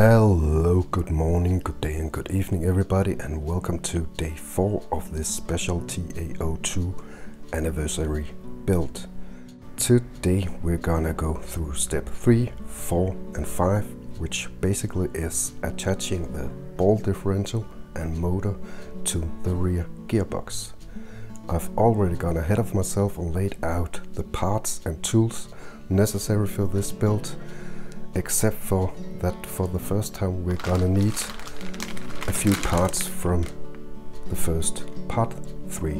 Hello, good morning, good day and good evening everybody, and welcome to day 4 of this special TA-02 anniversary build. Today we're gonna go through step 3, 4 and 5, which basically is attaching the ball differential and motor to the rear gearbox. I've already gone ahead of myself and laid out the parts and tools necessary for this build, except for that for the first time we're gonna need a few parts from the first part 3.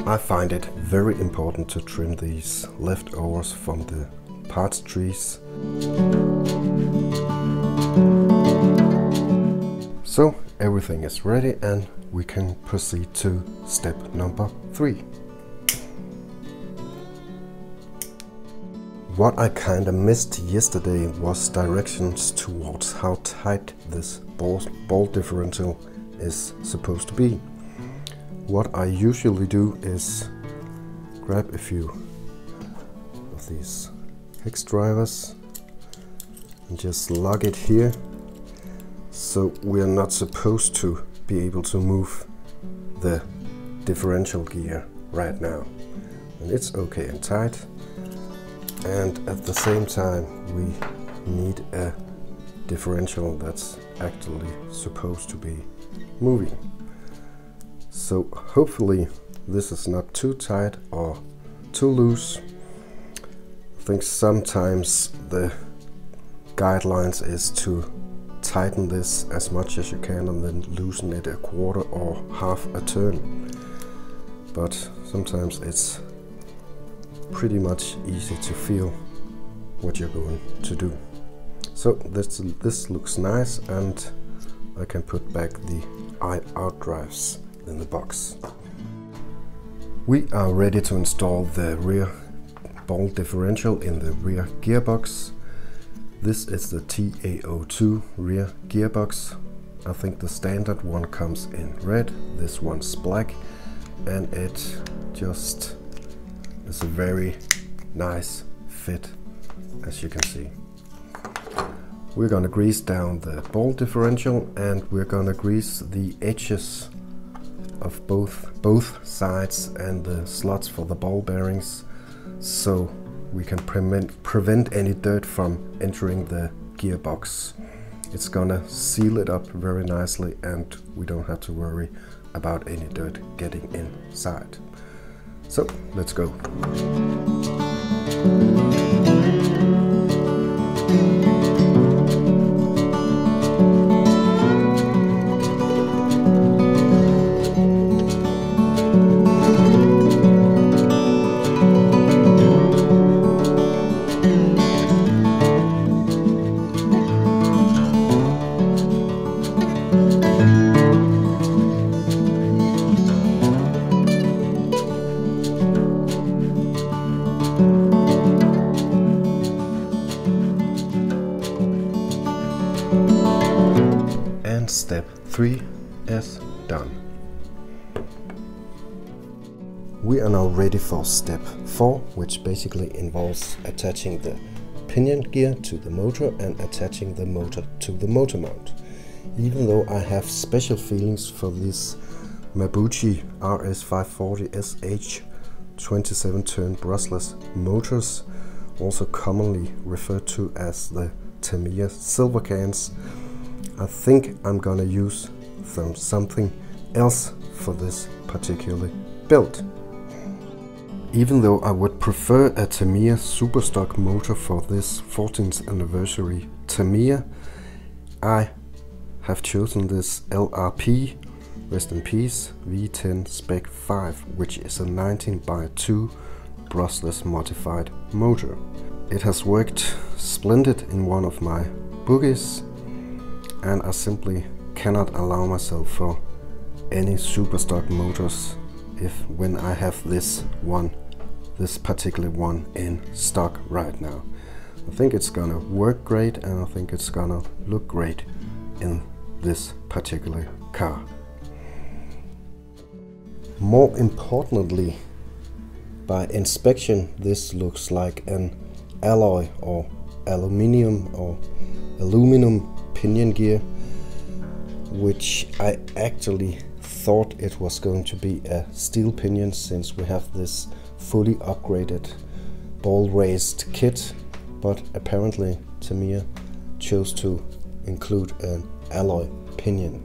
I find it very important to trim these leftovers from the parts trees. So everything is ready and we can proceed to step number 3. What I kinda missed yesterday was directions towards how tight this ball differential is supposed to be. What I usually do is grab a few of these hex drivers and just lug it here, so we are not supposed to be able to move the differential gear right now. And it's okay and tight, and at the same time we need a differential that's actually supposed to be moving. So hopefully this is not too tight or too loose. I think sometimes the guidelines is to tighten this as much as you can and then loosen it a quarter or half a turn. But sometimes it's pretty much easy to feel what you're going to do. So this looks nice, and I can put back the out drives in the box. We are ready to install the rear ball differential in the rear gearbox. This is the TA-02 rear gearbox. I think the standard one comes in red, this one's black, and it just is a very nice fit, as you can see. We're gonna grease down the ball differential, and we're gonna grease the edges of both sides and the slots for the ball bearings, so we can prevent any dirt from entering the gearbox. It's gonna seal it up very nicely, and we don't have to worry about any dirt getting inside. So let's go. Step 3 is done. We are now ready for step 4, which basically involves attaching the pinion gear to the motor and attaching the motor to the motor mount. Even though I have special feelings for this Mabuchi RS540 SH 27-turn brushless motors, also commonly referred to as the Tamiya silver cans, I think I'm gonna use something else for this particular build. Even though I would prefer a Tamiya Superstock motor for this 14th anniversary Tamiya, I have chosen this LRP, rest in peace, V10 Spec 5, which is a 19x2 brushless modified motor. It has worked splendid in one of my buggies, and I simply cannot allow myself for any Superstock motors when I have this particular one in stock right now. I think it's gonna work great, and I think it's gonna look great in this particular car. More importantly, by inspection, this looks like an alloy or aluminum pinion gear, which I actually thought it was going to be a steel pinion, since we have this fully upgraded ball raised kit, but apparently Tamiya chose to include an alloy pinion.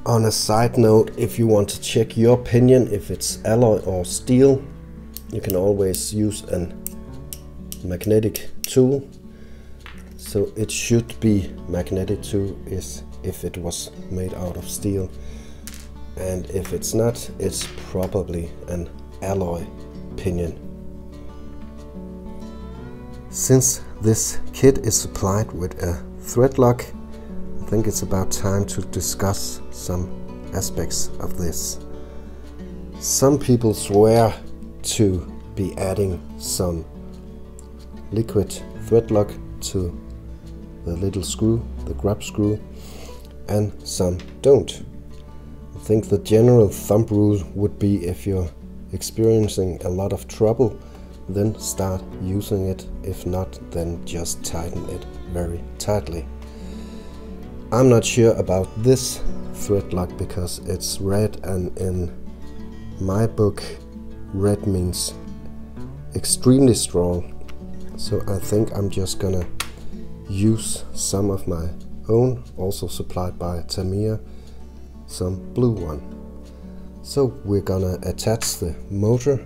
On a side note, if you want to check your pinion if it's alloy or steel, you can always use a magnetic tool. So it should be magnetic too, if it was made out of steel, and if it's not, it's probably an alloy pinion. Since this kit is supplied with a thread lock, I think it's about time to discuss some aspects of this. Some people swear to be adding some liquid thread lock to the little screw, the grub screw, and some don't. I think the general thumb rule would be, if you're experiencing a lot of trouble, then start using it. If not, then just tighten it very tightly. I'm not sure about this thread lock because it's red, and in my book red means extremely strong, so I think I'm just gonna use some of my own, also supplied by Tamiya, some blue one. So we're gonna attach the motor,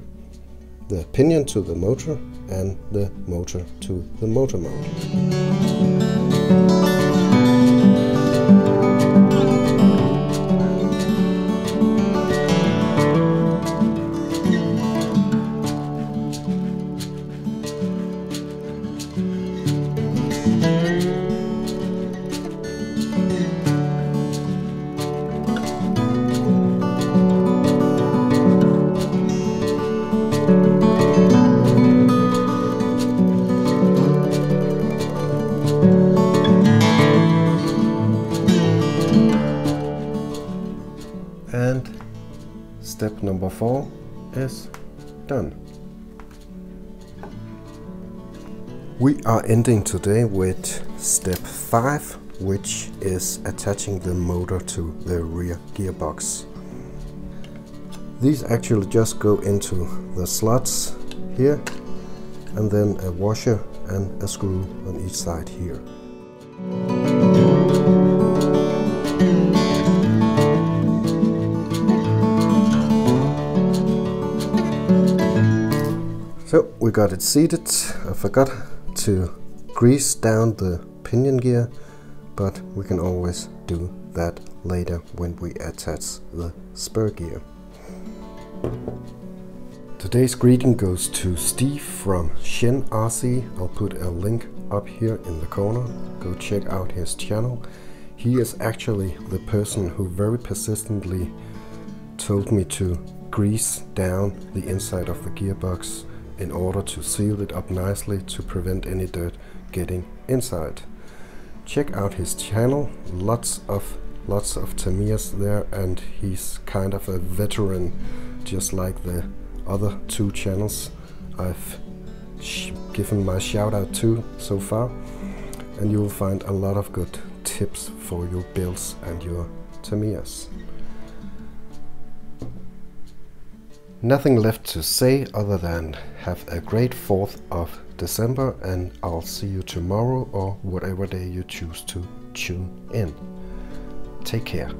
the pinion to the motor, and the motor to the motor mount. And step number 4 is done. We are ending today with step 5, which is attaching the motor to the rear gearbox. These actually just go into the slots here, and then a washer and a screw on each side here. So we got it seated. I forgot to grease down the pinion gear, but we can always do that later when we attach the spur gear. Today's greeting goes to Steve from Shen RC. I'll put a link up here in the corner. Go check out his channel. He is actually the person who very persistently told me to grease down the inside of the gearbox in order to seal it up nicely to prevent any dirt getting inside. Check out his channel, lots of Tamiyas there, and he's kind of a veteran, just like the other 2 channels I've given my shout out to so far, and you will find a lot of good tips for your builds and your Tamiyas. Nothing left to say other than have a great 4th of December, and I'll see you tomorrow or whatever day you choose to tune in. Take care.